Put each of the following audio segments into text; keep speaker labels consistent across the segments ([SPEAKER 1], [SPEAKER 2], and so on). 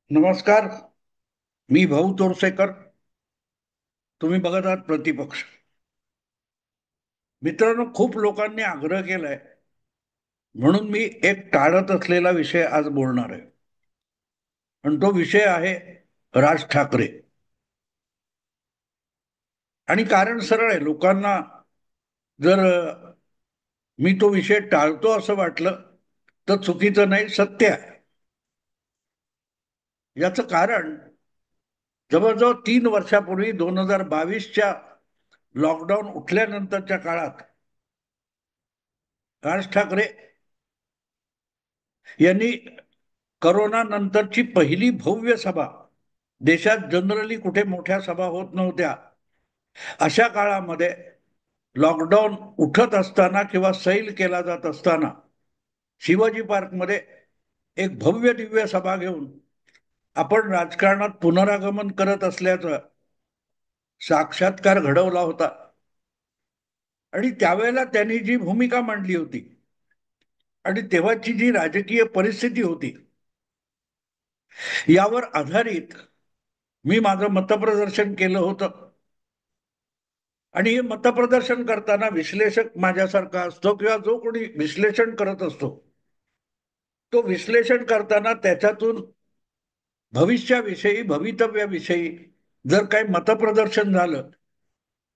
[SPEAKER 1] नमस्कार. मी भाऊ तोरसेकर. तुम्ही बघत आहात प्रतिपक्ष. मित्रांनो, खूप लोकांनी आग्रह केलाय म्हणून मी एक टाळत असलेला विषय आज बोलणार आहे. आणि तो विषय आहे राज ठाकरे. आणि कारण सरळ आहे. लोकांना जर मी तो विषय टाळतो असं वाटलं तर चुकीचं नाही, सत्य आहे. याचं कारण जवळजवळ 3 वर्षापूर्वी 2022च्या लॉकडाऊन उठल्यानंतरच्या काळात राज ठाकरे यांनी करोना नंतरची पहिली भव्य सभा, देशात जनरली कुठे मोठ्या सभा होत नव्हत्या अशा काळामध्ये, लॉकडाऊन उठत असताना किंवा सैल केला जात असताना शिवाजी पार्कमध्ये एक भव्य दिव्य सभा घेऊन आपण राजकारणात पुनरागमन करत असल्याचा साक्षात्कार घडवला होता. आणि त्यावेळेला त्यांनी जी भूमिका मांडली होती आणि तेव्हाची जी राजकीय परिस्थिती होती यावर आधारित मी माझं मतप्रदर्शन केलं होतं. आणि हे मतप्रदर्शन करताना विश्लेषक माझ्यासारखा असतो किंवा जो कोणी विश्लेषण करत असतो, तो विश्लेषण करताना त्याच्यातून भविष्याविषयी, भवितव्याविषयी जर काही मतप्रदर्शन झालं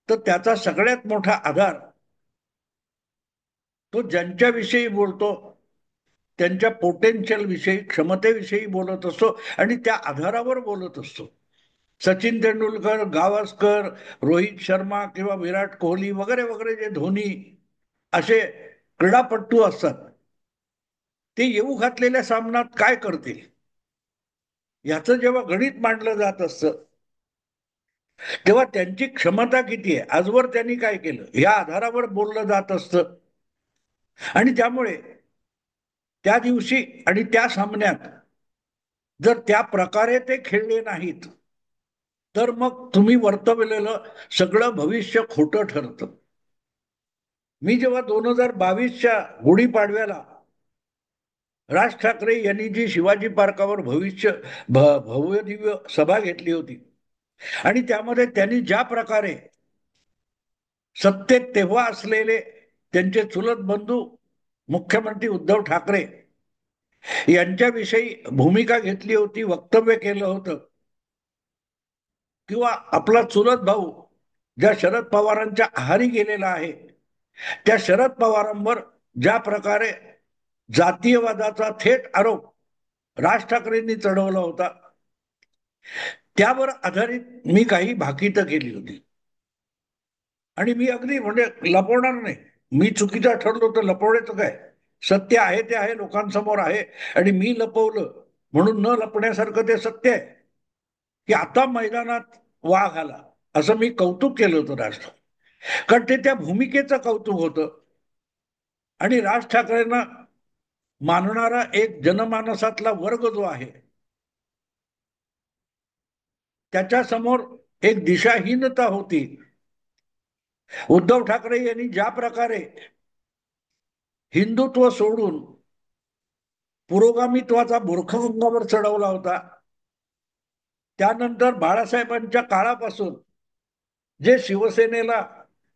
[SPEAKER 1] तर त्याचा सगळ्यात मोठा आधार तो ज्यांच्याविषयी बोलतो त्यांच्या पोटेन्शियल विषयी, क्षमतेविषयी बोलत असतो आणि त्या आधारावर बोलत असतो. सचिन तेंडुलकर, गावस्कर, रोहित शर्मा किंवा विराट कोहली वगैरे वगैरे जे धोनी असे क्रीडापटू असतात, ते येऊ घातलेल्या सामन्यात काय करतील याचं जेव्हा गणित मांडलं जात असतं तेव्हा त्यांची क्षमता किती आहे, आजवर त्यांनी काय केलं, या आधारावर बोललं जात असतं. आणि त्यामुळे त्या दिवशी आणि त्या सामन्यात जर त्या प्रकारे ते खेळले नाहीत तर मग तुम्ही वर्तवलेलं सगळं भविष्य खोटं ठरतं. मी जेव्हा 2022च्या गुढीपाडव्याला राज ठाकरे यांनी जी शिवाजी पार्कावर भव्य दिव्य सभा घेतली होती आणि त्यामध्ये त्यांनी ज्या प्रकारे सत्तेत तेव्हा असलेले त्यांचे चुलत बंधू मुख्यमंत्री उद्धव ठाकरे यांच्याविषयी भूमिका घेतली होती, वक्तव्य केलं होतं, किंवा आपला चुलत भाऊ ज्या शरद पवारांच्या आहारी गेलेला आहे त्या शरद पवारांवर ज्या प्रकारे जातीयवादाचा थेट आरोप राज ठाकरेंनी चढवला होता, त्यावर आधारित मी काही भाकितं केली होती. आणि मी अगदी म्हणजे लपवणार नाही. मी चुकीचा ठरलो तर लपवण्याचं काय, सत्य आहे ते आहे, लोकांसमोर आहे. आणि मी लपवलं म्हणून न लपण्यासारखं ते सत्य आहे की आता मैदानात वाघ आला, असं मी कौतुक केलं होतं राष्ट्र. कारण ते त्या भूमिकेचं कौतुक होतं. आणि राज ठाकरेंना मानणारा एक जनमानसातला वर्ग जो आहे त्याच्यासमोर एक दिशाहीनता होती. उद्धव ठाकरे यांनी ज्या प्रकारे हिंदुत्व सोडून पुरोगामित्वाचा बुरखा अंगावर चढवला होता, त्यानंतर बाळासाहेबांच्या काळापासून जे शिवसेनेला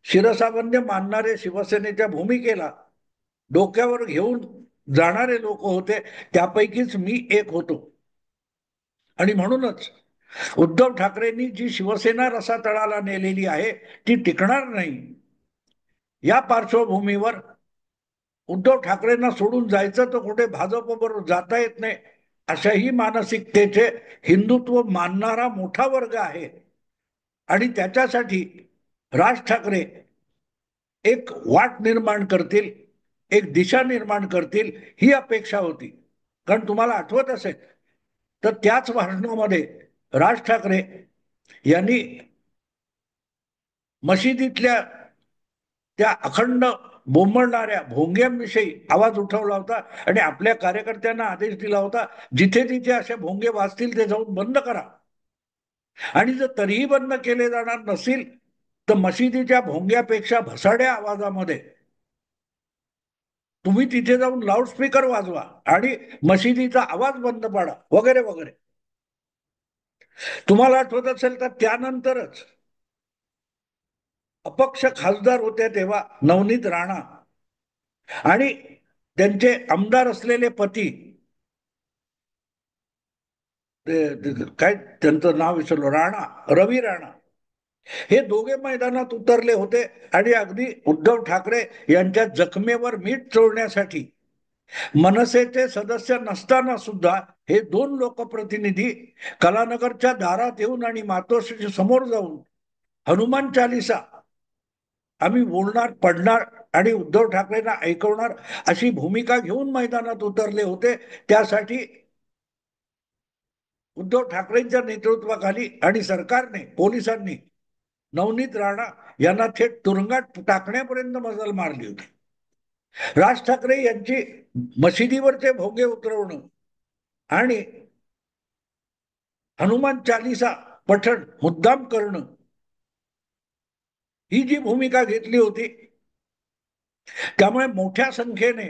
[SPEAKER 1] शिरसावंद्य मानणारे, शिवसेनेच्या भूमिकेला डोक्यावर घेऊन जाणारे लोक होते, त्यापैकीच मी एक होतो. आणि म्हणूनच उद्धव ठाकरेंनी जी शिवसेना रसातळाला नेलेली आहे ती टिकणार नाही. या पार्श्वभूमीवर उद्धव ठाकरेंना सोडून जायचं तर कुठे भाजपबरोबर जाता येत नाही, अशाही मानसिकतेचे हिंदुत्व मानणारा मोठा वर्ग आहे. आणि त्याच्यासाठी राज ठाकरे एक वाट निर्माण करतील, एक दिशा निर्माण करतील, ही अपेक्षा होती. कारण तुम्हाला आठवत असेल तर त्याच भाषणामध्ये राज ठाकरे यांनी मशिदीतल्या त्या अखंड बोंबळणाऱ्या भोंग्यांविषयी आवाज उठवला होता आणि आपल्या कार्यकर्त्यांना आदेश दिला होता, जिथे तिथे असे भोंगे वाजतील ते जाऊन बंद करा. आणि जर तरीही बंद केले जाणार नसतील तर मशिदीच्या भोंग्यापेक्षा भसाड्या आवाजामध्ये तुम्ही तिथे जाऊन लाऊडस्पीकर वाजवा आणि मशिदीचा आवाज बंद पाडा, वगैरे वगैरे. तुम्हाला आठवत असेल तर त्यानंतरच अपक्ष खासदार होते तेव्हा नवनीत राणा आणि त्यांचे आमदार असलेले पती, काय त्यांचं नाव विसरलो, राणा, रवी राणा, हे दोघे मैदानात उतरले होते आणि अगदी उद्धव ठाकरे यांच्या जखमेवर मीठ चोळण्यासाठी मनसेचे सदस्य नसताना सुद्धा हे दोन लोकप्रतिनिधी कलानगरच्या दारात येऊन आणि मातोश्रीच्या समोर जाऊन हनुमान चालिसा आम्ही बोलणार, पडणार आणि उद्धव ठाकरेंना ऐकवणार अशी भूमिका घेऊन मैदानात उतरले होते. त्यासाठी उद्धव ठाकरेंच्या नेतृत्वाखाली आणि सरकारने, पोलिसांनी नवनीत राणा यांना थेट तुरुंगात टाकण्यापर्यंत मजल मारली होती. राज ठाकरे यांची मशिदीवरचे भोंगे उतरवणं आणि हनुमान चालिसा पठण मुद्दाम करणं, ही जी भूमिका घेतली होती, त्यामुळे मोठ्या संख्येने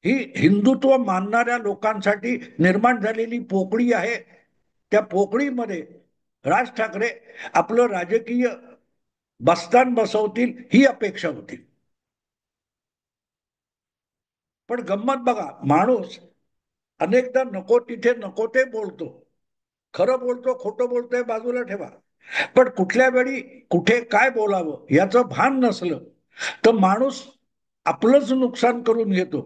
[SPEAKER 1] ही हिंदुत्व मानणाऱ्या लोकांसाठी निर्माण झालेली पोकळी आहे. त्या पोकळीमध्ये राज ठाकरे आपलं राजकीय बस्तान बसवतील ही अपेक्षा होती. पण गंमत बघा, माणूस अनेकदा नको तिथे नको ते बोलतो. खरं बोलतो, खोटं बोलतोय बाजूला ठेवा, पण कुठल्या वेळी कुठे काय बोलावं याचं भान नसलं तर माणूस आपलंच नुकसान करून घेतो.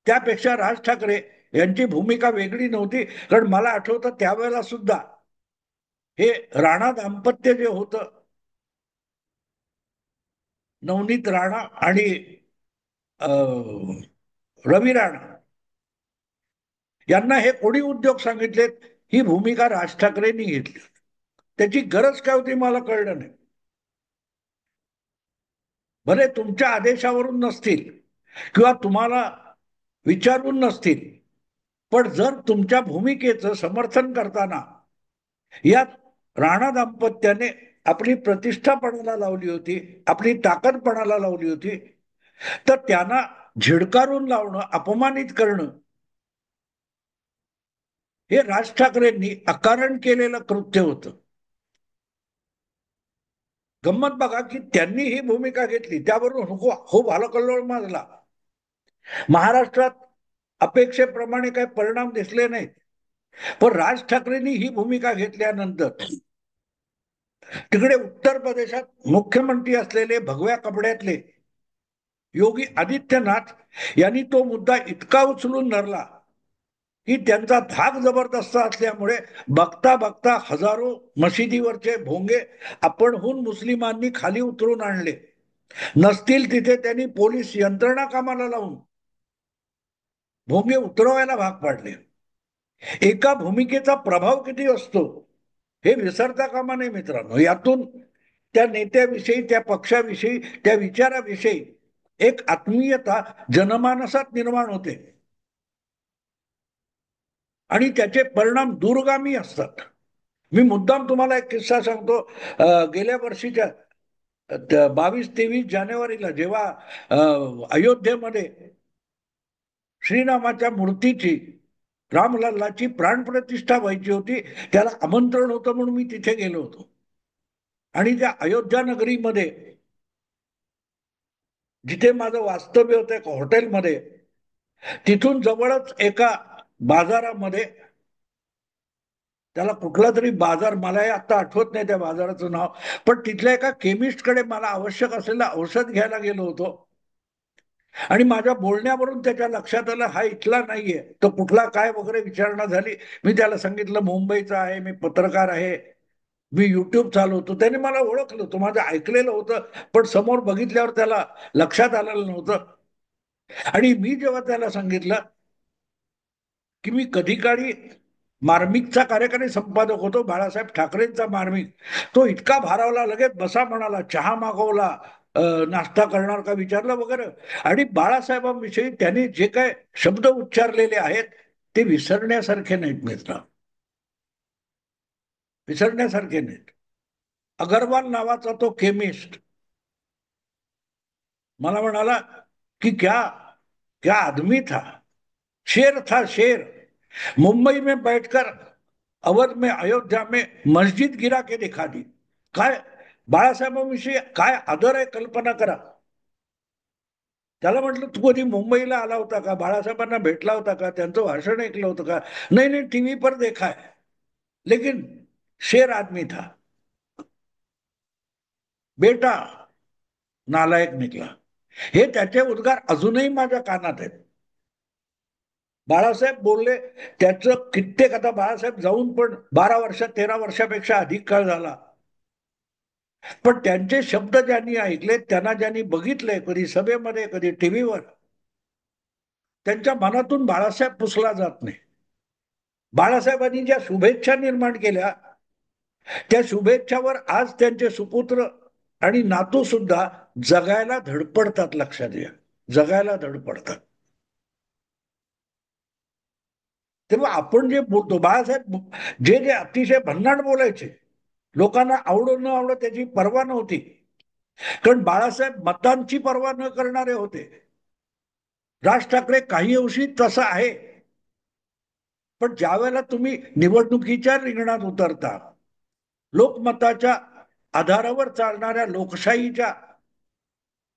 [SPEAKER 1] त्यापेक्षा राज ठाकरे यांची भूमिका वेगळी नव्हती. कारण मला आठवतं त्यावेळेला सुद्धा हे राणा दाम्पत्य जे होतं, नवनीत राणा आणि रवी राणा, यांना हे कोणी उद्योग सांगितलेत, ही भूमिका राज ठाकरेंनी घेतली. त्याची गरज काय होती मला कळलं नाही. भले तुमच्या आदेशावरून नसतील किंवा तुम्हाला विचारून नसतील, पण जर तुमच्या भूमिकेचं समर्थन करताना यात राणा दाम्पत्याने आपली प्रतिष्ठा पणाला लावली होती, आपली ताकद पणाला लावली होती, तर त्यांना झिडकारून लावणं, अपमानित करणं, हे राज ठाकरेंनी अकारण केलेलं कृत्य होतं. गंमत बघा की त्यांनी ही भूमिका घेतली, त्यावरून खूप हलकल्लोळ माजला. महाराष्ट्रात अपेक्षेप्रमाणे काही परिणाम दिसले नाहीत. पण राज ठाकरेंनी ही भूमिका घेतल्यानंतर तिकडे उत्तर प्रदेशात मुख्यमंत्री असलेले भगव्या कपड्यातले योगी आदित्यनाथ यांनी तो मुद्दा इतका उचलून धरला की त्यांचा धाक जबरदस्त असल्यामुळे बघता बघता हजारो मशिदीवरचे भोंगे आपणहून मुस्लिमांनी खाली उतरून आणले. नसतील तिथे त्यांनी पोलीस यंत्रणा कामाला लावून भोंगे उतरवायला भाग पाडले. एका भूमिकेचा प्रभाव किती असतो हे विसरता कामा नये मित्रांनो. यातून त्या नेत्याविषयी, त्या पक्षाविषयी, त्या विचाराविषयी एक आत्मीयता जनमानसात निर्माण होते आणि त्याचे परिणाम दूरगामी असतात. मी मुद्दाम तुम्हाला एक किस्सा सांगतो. गेल्या वर्षीच्या 22-23 जानेवारीला जेव्हा अयोध्येमध्ये श्रीरामाच्या मूर्तीची, रामलल्लाची प्राणप्रतिष्ठा व्हायची होती, त्याला आमंत्रण होतं म्हणून मी तिथे गेलो होतो. आणि त्या अयोध्या नगरीमध्ये जिथे माझं वास्तव्य होतं एका हॉटेलमध्ये, तिथून जवळच एका बाजारामध्ये, त्याला कुठला तरी बाजार, मलाही आता आठवत नाही त्या बाजाराचं नाव, पण तिथल्या एका केमिस्टकडे मला आवश्यक असलेलं औषध घ्यायला गेलो होतो. आणि माझ्या बोलण्यावरून त्याच्या लक्षात आलं हा इथला नाहीये. तो कुठला काय वगैरे विचारणा झाली. मी त्याला सांगितलं मुंबईचा आहे, मी पत्रकार आहे, मी युट्यूब चालवतो. त्याने मला ओळखलं, तो माझं ऐकलेलं होतं, पण समोर बघितल्यावर त्याला लक्षात आलेलं नव्हतं. आणि मी जेव्हा त्याला सांगितलं की मी कधी काळी मार्मिकचा कार्यकारी संपादक होतो, बाळासाहेब ठाकरेंचा मार्मिक, तो इतका भारावला, लगेच बसा म्हणाला, चहा मागवला, नाश्ता करणार का विचारलं वगैरे. आणि बाळासाहेबांविषयी त्यांनी जे काय शब्द उच्चारलेले आहेत ते विसरण्यासारखे नाहीत मित्र, विसरण्यासारखे नाहीत. अगरवाल नावाचा तो केमिस्ट मला म्हणाला कि क्या क्या आदमी था, शेर था शेर. मुंबई में बैठकर अवध में अयोध्या में मस्जिद गिरा के दिखा दी. काय बाळासाहेबांविषयी काय आदर आहे कल्पना करा. त्याला म्हटलं तू कधी मुंबईला आला होता का, बाळासाहेबांना भेटला होता का, त्यांचं भाषण ऐकलं होतं का. नाही नाही, टीव्ही पर देखा है, लेकिन शेर आदमी था. बेटा नालायक निकला. हे त्याचे उद्गार अजूनही माझ्या कानात आहेत. बाळासाहेब बोलले त्याचं कित्येक, आता बाळासाहेब जाऊन पण 12 वर्ष 13 वर्षापेक्षा अधिक काळ झाला, पण त्यांचे शब्द ज्यांनी ऐकले, त्यांना ज्यांनी बघितलंय कधी सभेमध्ये कधी टीव्हीवर, त्यांच्या मनातून बाळासाहेब पुसला जात नाही. बाळासाहेबांनी ज्या शुभेच्छा निर्माण केल्या, त्या शुभेच्छावर आज त्यांचे सुपुत्र आणि नातू सुद्धा जगायला धडपडतात. लक्षात घ्या, जगायला धडपडतात. तेव्हा आपण जे बोलतो, बाळासाहेब जे जे अतिशय भन्नाट बोलायचे, लोकांना आवडो न आवडो त्याची पर्वा नव्हती. कारण बाळासाहेब मतांची पर्वा न करणारे होते. राज ठाकरे काही अंशी तसं आहे, पण ज्या वेळेला तुम्ही निवडणुकीच्या रिंगणात उतरता, लोकमताच्या आधारावर चालणाऱ्या लोकशाहीच्या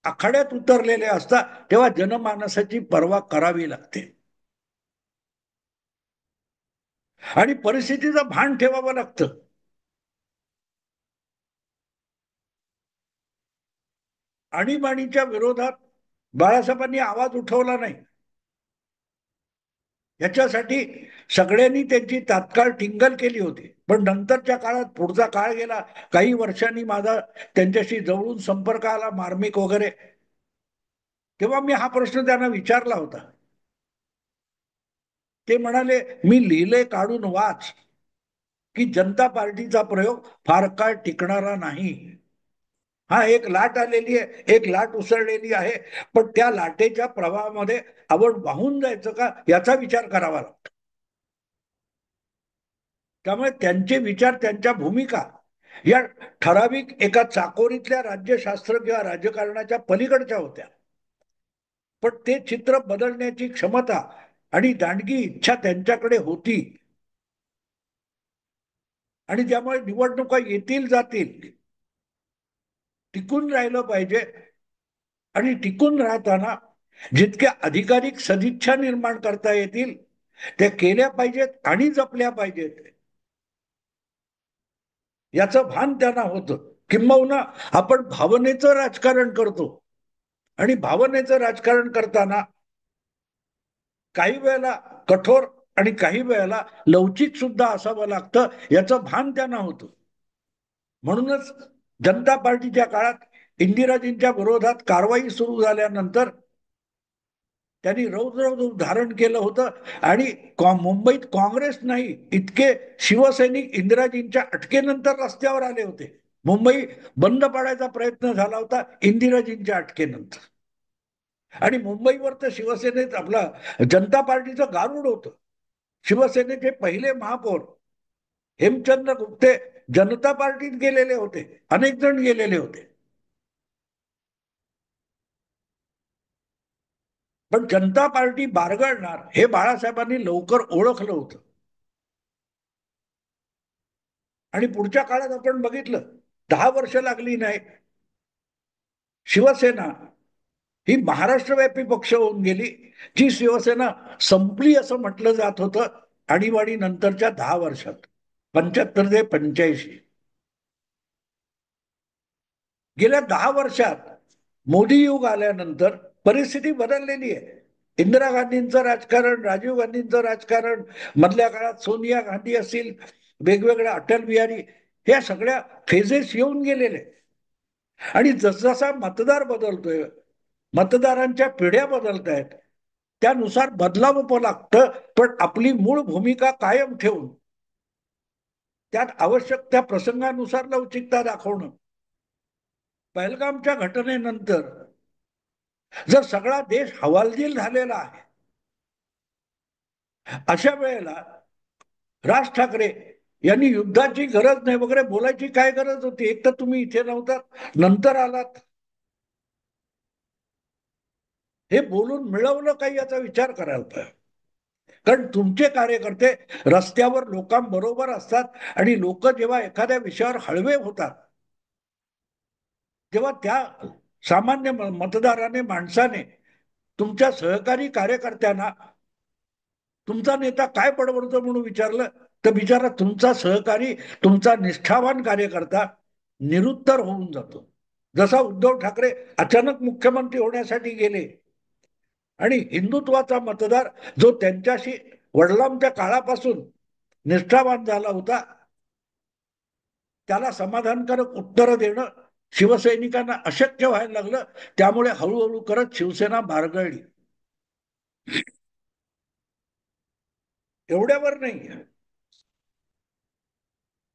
[SPEAKER 1] आखाड्यात उतरलेले असता, तेव्हा जनमानसाची पर्वा करावी लागते आणि परिस्थितीचं भान ठेवावं लागतं. आणीबाणीच्या विरोधात बाळासाहेबांनी आवाज उठवला नाही. याच्यासाठी सगळ्यांनी त्यांची तात्काळ टिंगल केली होती. पण नंतरच्या काळात, पुढचा काळ गेला, काही वर्षांनी माझा त्यांच्याशी जवळून संपर्क आला, मार्मिक वगैरे, तेव्हा मी हा प्रश्न त्यांना विचारला होता. ते म्हणाले, मी लिहिले काढून वाच की जनता पार्टीचा प्रयोग फार काळ टिकणारा नाही. हा, एक लाट आलेली आहे, एक लाट उसळलेली आहे, पण त्या लाटेच्या प्रवाहामध्ये आपण वाहून जायचं का, याचा विचार करावा लागतो. त्यामुळे त्यांचे विचार, त्यांच्या भूमिका या ठराविक एका चाकोरीतल्या राज्यशास्त्र किंवा राजकारणाच्या पलीकडच्या होत्या. पण ते चित्र बदलण्याची क्षमता आणि दांडगी इच्छा त्यांच्याकडे होती. आणि त्यामुळे निवडणुका येतील जातील, टिकून राहिलं पाहिजे. आणि टिकून राहताना जितक्या अधिकाधिक सदिच्छा निर्माण करता येतील त्या केल्या पाहिजेत आणि जपल्या पाहिजेत, याचं भान त्यांना होतं. किंबहुना आपण भावनेचं राजकारण करतो आणि भावनेचं राजकारण करताना काही वेळेला कठोर आणि काही वेळेला लवचिक सुद्धा असावं लागतं, याचं भान त्यांना होतं. म्हणूनच जनता पार्टीच्या काळात इंदिराजींच्या विरोधात कारवाई सुरू झाल्यानंतर त्यांनी रौद्र धारण केलं होतं आणि मुंबईत काँग्रेस नाही इतके शिवसैनिक इंदिराजींच्या अटकेनंतर रस्त्यावर आले होते. मुंबई बंद पाडायचा प्रयत्न झाला होता इंदिराजींच्या अटकेनंतर. आणि मुंबईवर तर शिवसेनेत आपला जनता पार्टीचं गारुड होतं. शिवसेनेचे पहिले महापौर हेमचंद्र गुप्ते जनता पार्टीत गेलेले होते, अनेक जण गेलेले होते. पण जनता पार्टी बारगळणार हे बाळासाहेबांनी लवकर ओळखलं होतं. आणि पुढच्या काळात आपण बघितलं, 10 वर्ष लागली नाही, शिवसेना ही महाराष्ट्रव्यापी पक्ष होऊन गेली. जी शिवसेना संपली असं म्हटलं जात होतं आणीबाणी नंतरच्या 10 वर्षात, 75 ते 85. गेल्या 10 वर्षात मोदी युग आल्यानंतर परिस्थिती बदललेली आहे. इंदिरा गांधींचं राजकारण, राजीव गांधींचं राजकारण, मधल्या काळात सोनिया गांधी असतील, वेगवेगळ्या अटल बिहारी, ह्या सगळ्या फेजेस येऊन गेलेले. आणि जसजसा मतदार बदलतोय, मतदारांच्या पिढ्या बदलत आहेत, त्यानुसार बदलावं लागतं. पण आपली मूळ भूमिका कायम ठेवून त्यात आवश्यक त्या प्रसंगानुसार लवचिकता दाखवणं. पहलगामच्या घटनेनंतर जर सगळा देश हवालदिल झालेला आहे, अशा वेळेला राज ठाकरे यांनी युद्धाची गरज नाही वगैरे बोलायची काय गरज होती. एक तर तुम्ही इथे नव्हतात, नंतर आलात. हे बोलून मिळवलं काही, याचा विचार करायला पाहिजे. कारण तुमचे कार्यकर्ते रस्त्यावर लोकांबरोबर असतात आणि लोक जेव्हा एखाद्या विषयावर हळवे होतात तेव्हा त्या सामान्य मतदाराने माणसाने तुमच्या सहकारी कार्यकर्त्यांना तुमचा नेता काय बडबडतो म्हणून विचारलं तर बिचारा तुमचा सहकारी तुमचा निष्ठावान कार्यकर्ता निरुत्तर होऊन जातो. जसा उद्धव ठाकरे अचानक मुख्यमंत्री होण्यासाठी गेले आणि हिंदुत्वाचा मतदार जो त्यांच्याशी वडिलांच्या काळापासून निष्ठावान झाला होता त्याला समाधानकारक उत्तर देणं शिवसैनिकांना अशक्य व्हायला लागलं. त्यामुळे हळूहळू करत शिवसेना बारगळली. एवढ्यावर नाही,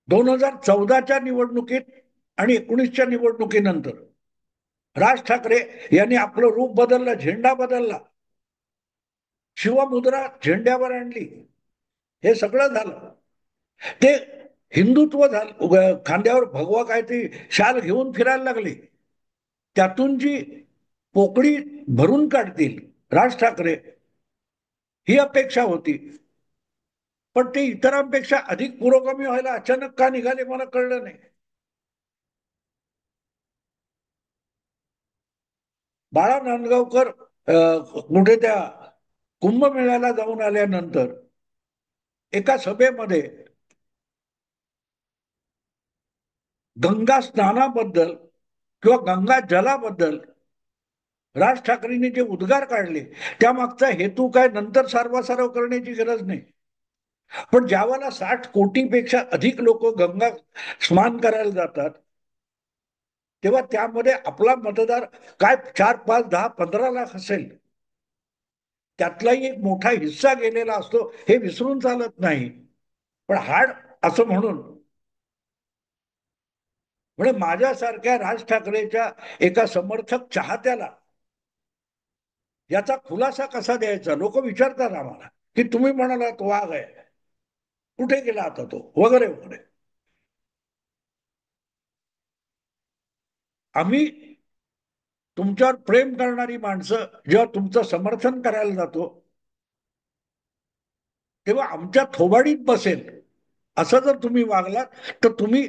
[SPEAKER 1] 2014च्या निवडणुकीत आणि 19च्या निवडणुकीनंतर राज ठाकरे यांनी आपलं रूप बदललं, झेंडा बदलला, शिवमुद्रा झेंड्यावर आणली, हे सगळं झालं. ते हिंदुत्व झालं, खांद्यावर भगवा काय ते शाल घेऊन फिरायला लागले. त्यातून जी पोकळी भरून काढतील राज ठाकरे ही अपेक्षा होती. पण ते इतरांपेक्षा अधिक पुरोगामी व्हायला अचानक का निघाले मला कळलं नाही. बाळा नांदगावकर कुठे त्या कुंभमेळ्याला जाऊन आल्यानंतर एका सभेमध्ये गंगा स्नानाबद्दल किंवा गंगा जलाबद्दल राज ठाकरेंनी जे उद्गार काढले त्यामागचा हेतू काय नंतर सारवासारव करण्याची गरज नाही. पण ज्यावेळेला 60 कोटीपेक्षा अधिक लोक गंगा स्नान करायला जातात तेव्हा त्यामध्ये आपला मतदार काय 4, 5, 10, 15 लाख असेल त्यातलाही एक मोठा हिस्सा गेलेला असतो हे विसरून चालत नाही. पण हाड असं म्हणून म्हणजे माझ्यासारख्या राज ठाकरेच्या एका समर्थक चाहत्याला याचा खुलासा कसा द्यायचा लोक विचारतात आम्हाला की तुम्ही म्हणाला तो वाघ आहे कुठे गेला आता तो वगैरे वगैरे. आम्ही तुमच्यावर प्रेम करणारी माणसं जेव्हा तुमचं समर्थन करायला जातो तेव्हा आमच्या थोबाडीत बसेल असं जर तुम्ही वागलात तर तुम्ही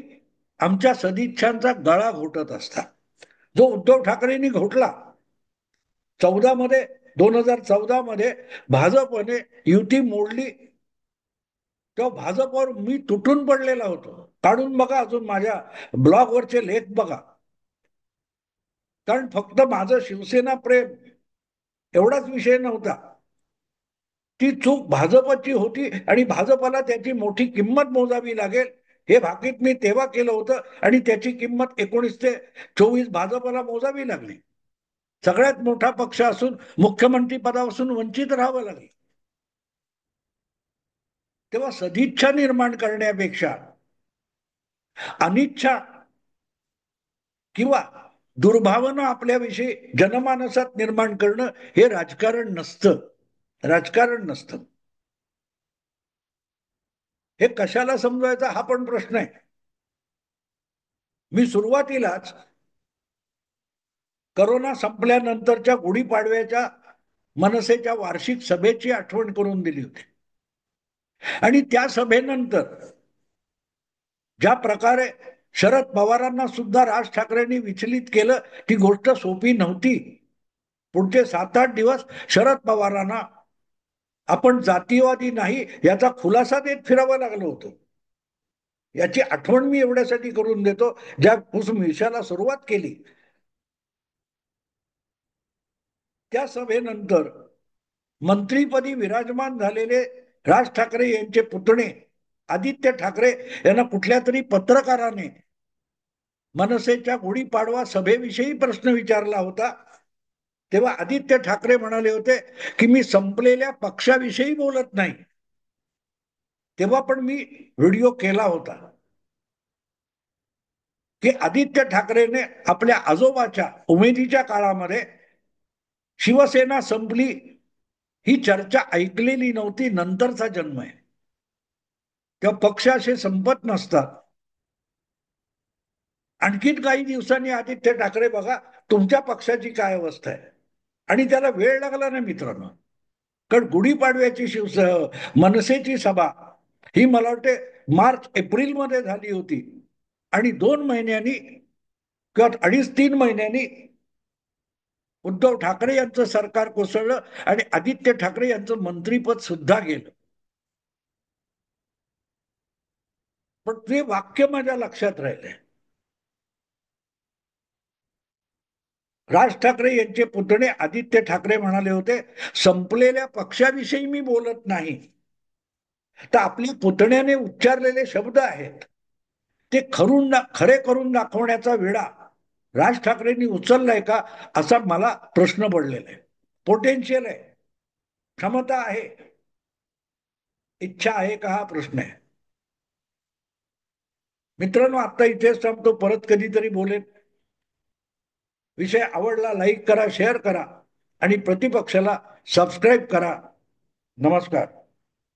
[SPEAKER 1] आमच्या सदिच्छांचा गळा घोटत असता जो उद्धव ठाकरेंनी घोटला 2014 मध्ये भाजपने युती मोडली तेव्हा भाजपवर मी तुटून पडलेला होतो. काढून बघा अजून माझ्या ब्लॉगवरचे लेख बघा. कारण फक्त माझं शिवसेना प्रेम एवढाच विषय नव्हता. ती चूक भाजपची होती आणि भाजपला त्याची मोठी किंमत मोजावी लागेल हे भाकीत मी तेव्हा केलं होतं आणि त्याची किंमत 19 ते 24 भाजपला मोजावी लागली. सगळ्यात मोठा पक्ष असून मुख्यमंत्री पदापासून वंचित राहावं लागेल. तेव्हा सदिच्छा निर्माण करण्यापेक्षा अनिच्छा किंवा दुर्भावना आपल्याविषयी जनमानसात निर्माण करणं हे राजकारण नसतं. राजकारण नसतं. हे कशाला समजवायचा हा पण प्रश्न आहे. मी सुरुवातीलाच करोना संपल्यानंतरच्या गुढीपाडव्याच्या मनसेच्या वार्षिक सभेची आठवण करून दिली होती आणि त्या सभेनंतर ज्या प्रकारे शरद पवारांना सुद्धा राज ठाकरेंनी विचलित केलं ती गोष्ट सोपी नव्हती. पुढचे 7-8 दिवस शरद पवारांना आपण जातीयवादी नाही याचा खुलासा देत फिरावं लागलं होतं. याची आठवण मी एवढ्यासाठी करून देतो ज्या कुसमिशाला सुरुवात केली त्या सभेनंतर मंत्रीपदी विराजमान झालेले राज ठाकरे यांचे पुतणे आदित्य ठाकरे यांना कुठल्या तरी पत्रकाराने मनसेच्या गुढीपाडवा सभेविषयी प्रश्न विचारला होता तेव्हा आदित्य ठाकरे म्हणाले होते की मी संपलेल्या पक्षाविषयी बोलत नाही. तेव्हा पण मी व्हिडिओ केला होता की आदित्य ठाकरेने आपल्या आजोबाच्या उमेदीच्या काळामध्ये शिवसेना संपली ही चर्चा ऐकलेली नव्हती. नंतरचा जन्म आहे. तेव्हा पक्ष असे संपत नसतात. आणखीन काही दिवसांनी आदित्य ठाकरे बघा तुमच्या पक्षाची काय अवस्था आहे आणि त्याला वेळ लागला ना मित्रांनो. कारण गुढीपाडव्याची मनसेची सभा ही मला वाटते मार्च एप्रिल मध्ये झाली होती आणि 2 महिन्यांनी किंवा 2.5-3 महिन्यांनी उद्धव ठाकरे यांचं सरकार कोसळलं आणि आदित्य ठाकरे यांचं मंत्रीपद सुद्धा गेलं. पण ते वाक्य माझ्या लक्षात राहिले. राज ठाकरे यांचे पुतणे आदित्य ठाकरे म्हणाले होते, संपलेल्या पक्षाविषयी मी बोलत नाही. तर आपल्या पुतण्याने उच्चारलेले शब्द आहेत ते खरे करून दाखवण्याचा विडा राज ठाकरेंनी उचललाय का, असा मला प्रश्न पडलेला आहे. पोटेन्शियल आहे, क्षमता आहे, इच्छा आहे का, हा प्रश्न आहे. मित्रांनो, आता इथेच थांबतो, परत कधीतरी बोलेन. विषय आवडला लाईक करा, शेअर करा आणि प्रतिपक्षाला सबस्क्राईब करा. नमस्कार.